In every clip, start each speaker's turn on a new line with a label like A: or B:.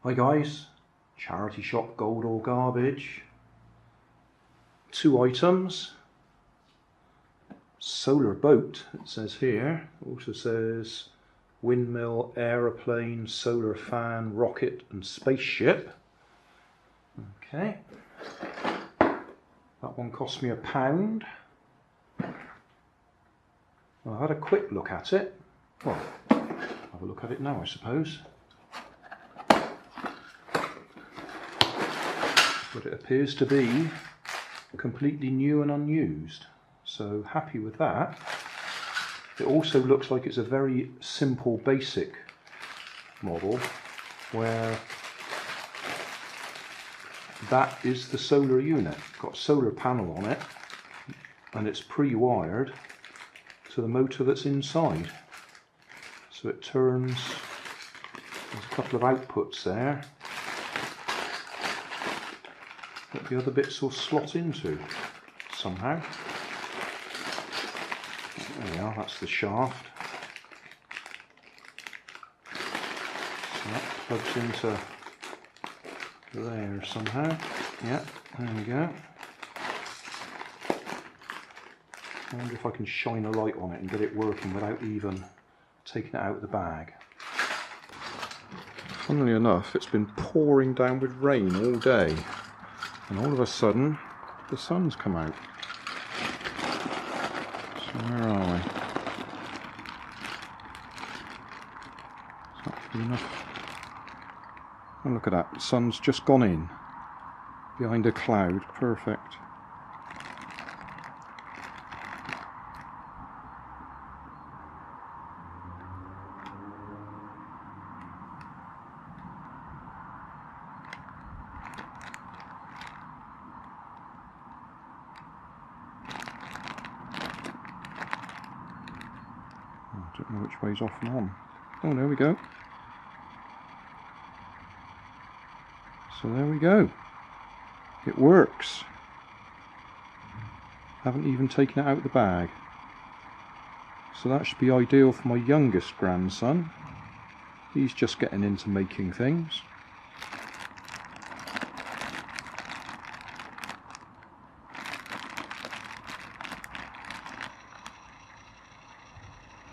A: Hi guys, charity shop gold or garbage. 2 items. Solar boat, it says here. Also says windmill, aeroplane, solar fan, rocket and spaceship. Okay. That one cost me £1. Well, I had a quick look at it. Well, have a look at it now, I suppose. But it appears to be completely new and unused, so happy with that. It also looks like it's a very simple basic model where that is the solar unit. Got a solar panel on it and it's pre-wired to the motor that's inside, so it turns. There's a couple of outputs there that the other bits will slot into somehow. There we are, that's the shaft. So that plugs into there somehow. Yeah, there we go. I wonder if I can shine a light on it and get it working without even taking it out of the bag. Funnily enough, it's been pouring down with rain all day. And all of a sudden, the sun's come out. So where are we? Is that good enough? Oh, look at that. The sun's just gone in. Behind a cloud. Perfect. I don't know which way's off and on. Oh, there we go. So there we go. It works. Haven't even taken it out of the bag. So that should be ideal for my youngest grandson. He's just getting into making things.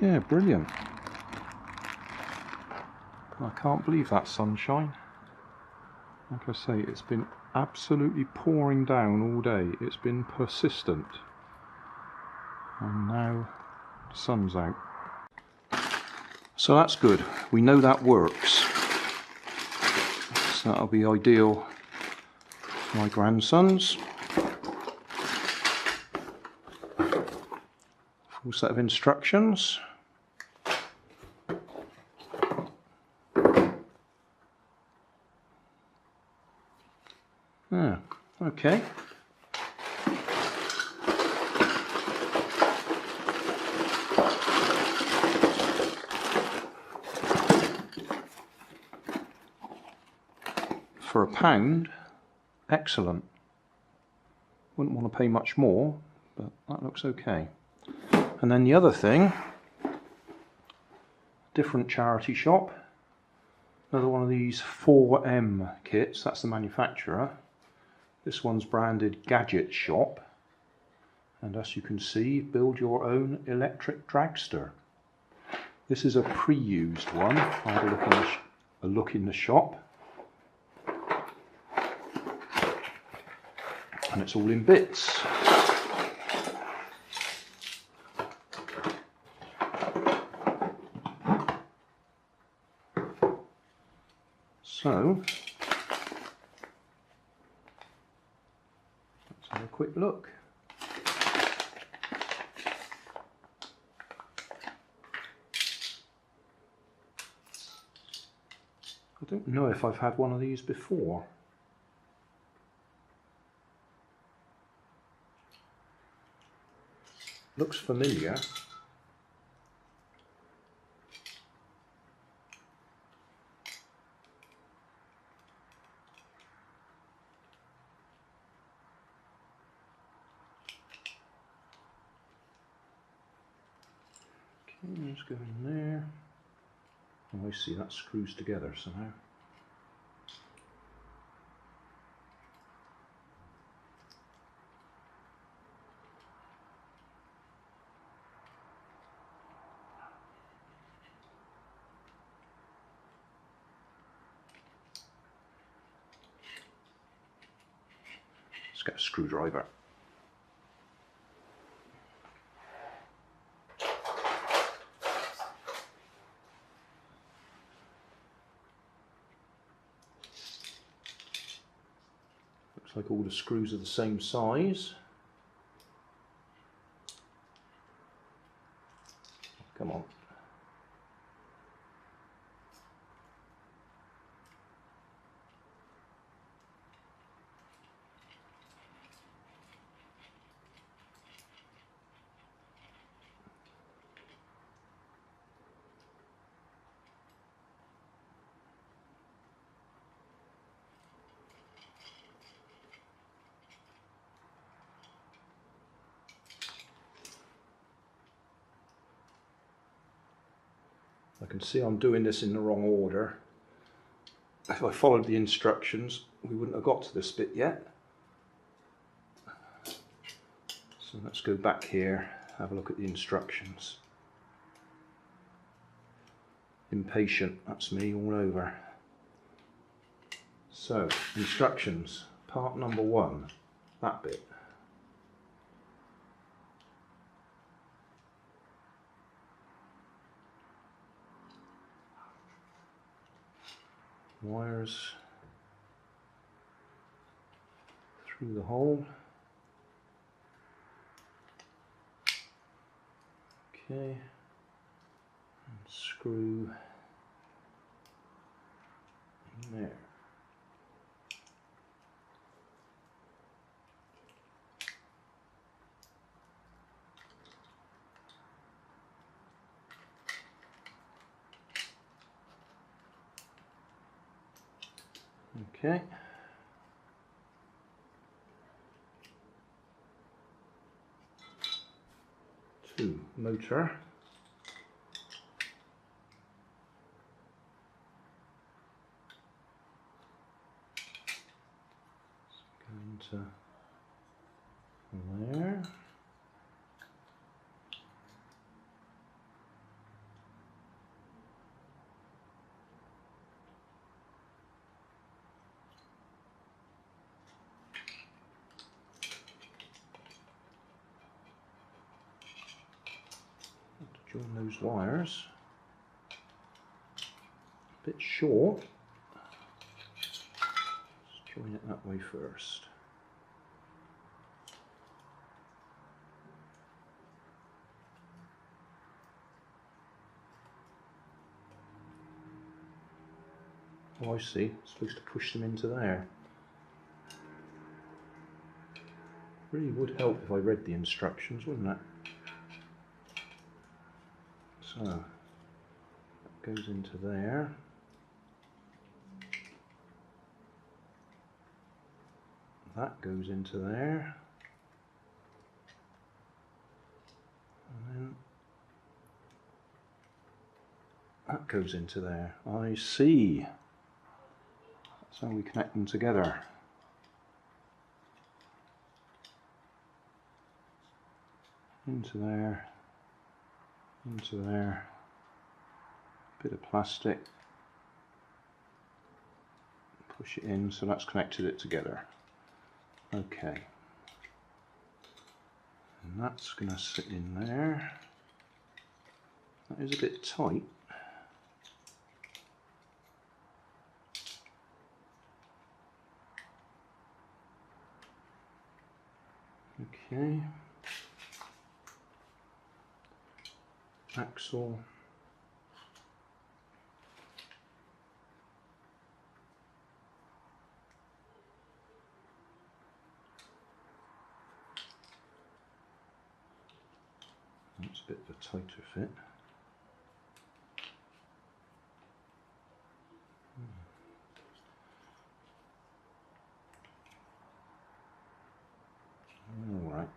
A: Yeah, brilliant. I can't believe that sunshine. Like I say, it's been absolutely pouring down all day. It's been persistent. And now the sun's out. So that's good. We know that works. So that'll be ideal for my grandsons. Full set of instructions. Ah, okay. For £1, excellent. Wouldn't want to pay much more, but that looks okay. And then the other thing, different charity shop, another one of these 4M kits, that's the manufacturer. This one's branded Gadget shop, and as you can see, build your own electric dragster. This is a pre-used one. I had a look in the shop, and it's all in bits. So let's have a quick look. I don't know if I've had one of these before. Looks familiar. Okay, let's go in there. Oh, I see, that screws together somehow. Let's get a screwdriver. Looks like all the screws are the same size. Come on. I can see I'm doing this in the wrong order. If I followed the instructions, we wouldn't have got to this bit yet. So let's go back here, have a look at the instructions. Impatient, that's me all over. So, instructions, part number 1, that bit. Wires through the hole. Okay, and screw in there. Okay. To motor. Go into there. Join those wires. A bit short. Let's join it that way first. Oh, I see. It's supposed to push them into there. Really would help if I read the instructions, wouldn't it? So, that goes into there. That goes into there. And then that goes into there. I see. That's how we connect them together. Into there. Into there. Bit of plastic. Push it in, so that's connected it together. Okay. And that's going to sit in there. That is a bit tight. Okay. Axle. That's a bit of a tighter fit. All right.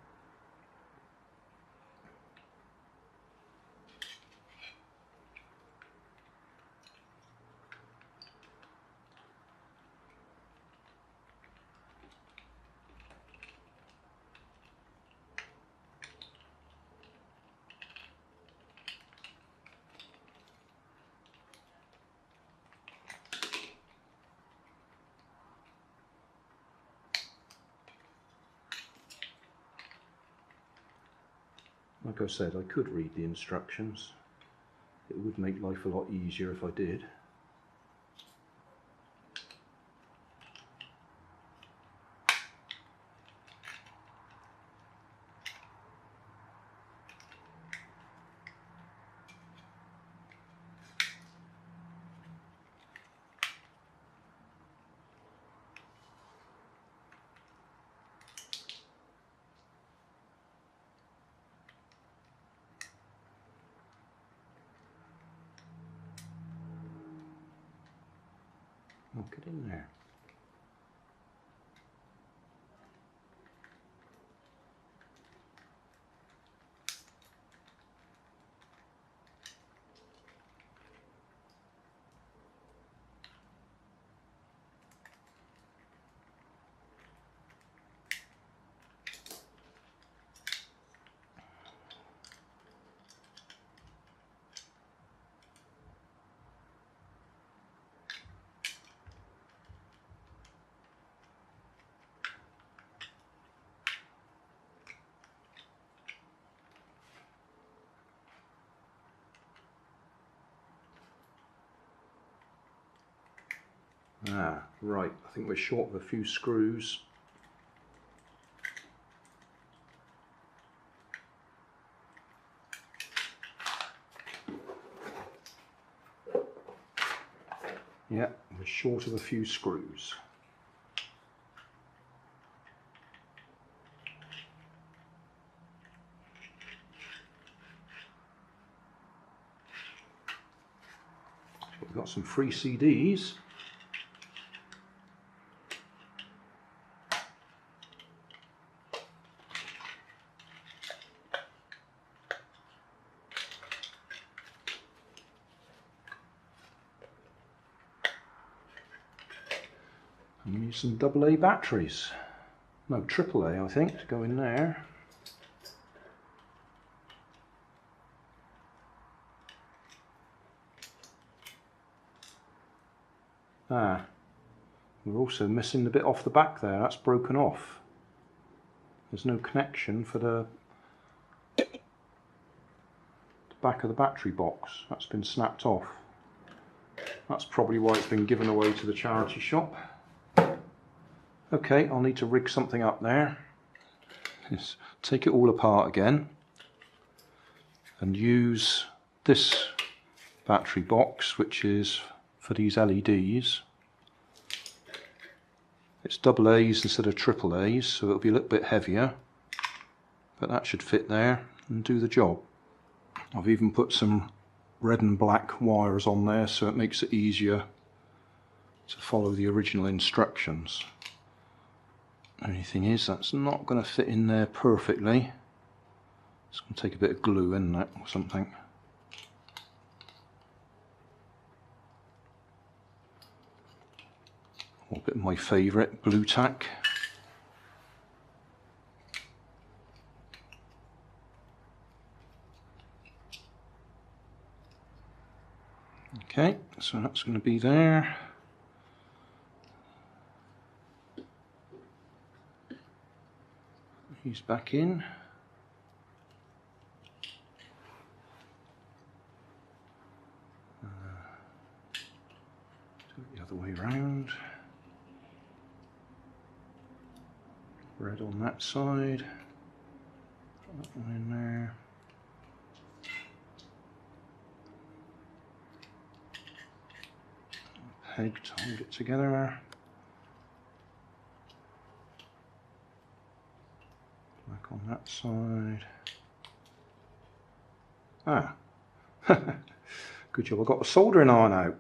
A: Like I said, I could read the instructions. It would make life a lot easier if I did. I'll get in there. Ah, right, I think we're short of a few screws. Yeah, we're short of a few screws. So we've got some free CDs. And we need some AA batteries. No, AAA I think, to go in there. Ah, we're also missing the bit off the back there, that's broken off. There's no connection for the back of the battery box, that's been snapped off. That's probably why it's been given away to the charity shop. Okay, I'll need to rig something up there. Just take it all apart again and use this battery box, which is for these LEDs. It's AA's instead of AAA's, so it'll be a little bit heavier, but that should fit there and do the job. I've even put some red and black wires on there so it makes it easier to follow the original instructions. Only thing is, that's not going to fit in there perfectly. It's going to take a bit of glue in that or something. Or a bit of my favourite, blue tack. Okay, so that's going to be there. He's back in. Do it the other way around. Red on that side. Put that one in there. Peg to hold it together. Back on that side. Ah, good job, I got the soldering iron out.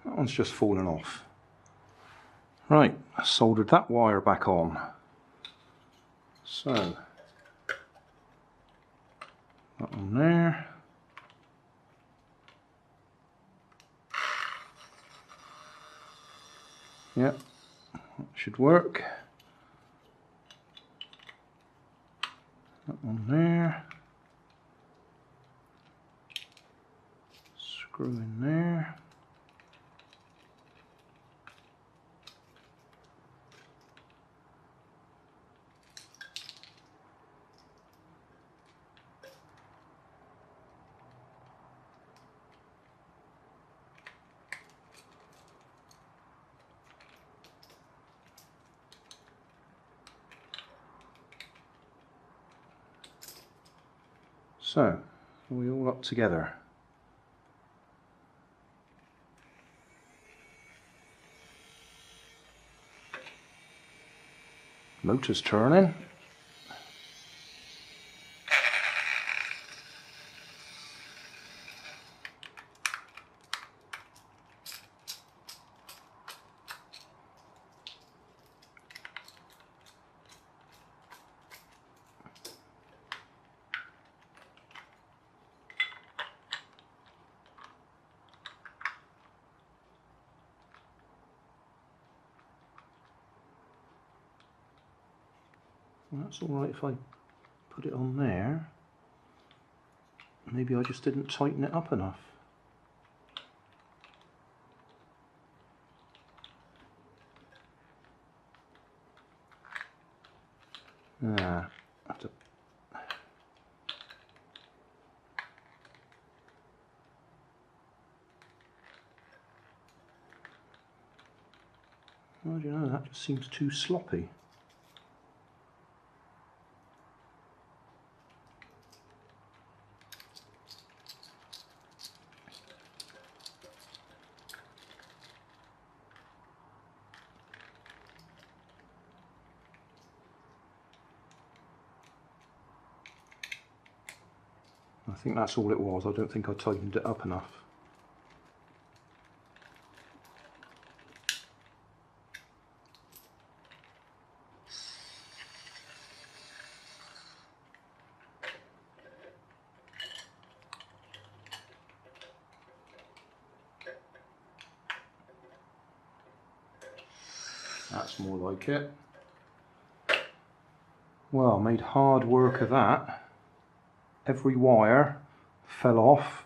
A: That one's just fallen off. Right, I soldered that wire back on. So, that one there. Yep, that should work. That one there. Screw in there. So, are we all up together? Motor's turning. Well, that's alright if I put it on there. Maybe I just didn't tighten it up enough. Ah, I have to. Well, do you know, that just seems too sloppy. I think that's all it was. I don't think I tightened it up enough. That's more like it. Well, made hard work of that. Every wire fell off.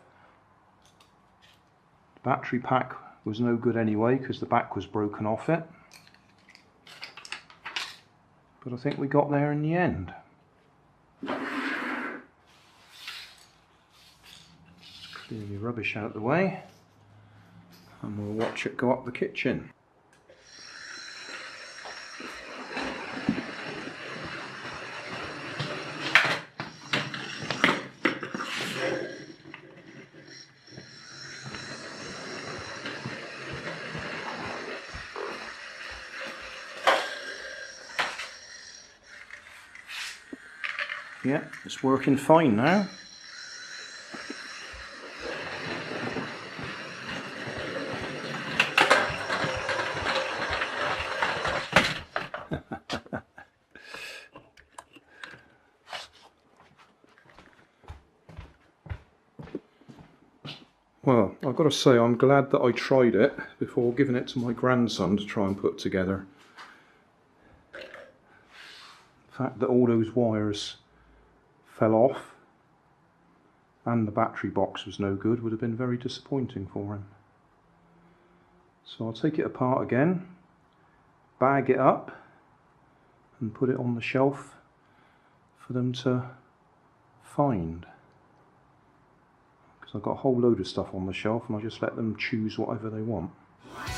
A: The battery pack was no good anyway because the back was broken off it. But I think we got there in the end. Clear the rubbish out of the way and we'll watch it go up the kitchen. Yeah, it's working fine now. Well, I've got to say I'm glad that I tried it before giving it to my grandson to try and put together. The fact that all those wires fell off and the battery box was no good would have been very disappointing for him. So I'll take it apart again, bag it up and put it on the shelf for them to find. Because I've got a whole load of stuff on the shelf and I just let them choose whatever they want.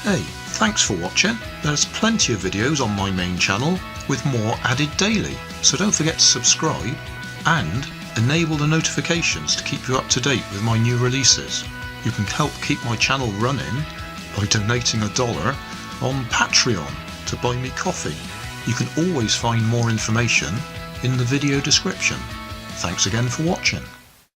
B: Hey, thanks for watching. There's plenty of videos on my main channel with more added daily, so don't forget to subscribe and enable the notifications to keep you up to date with my new releases. You can help keep my channel running by donating $1 on Patreon to buy me coffee. You can always find more information in the video description. Thanks again for watching.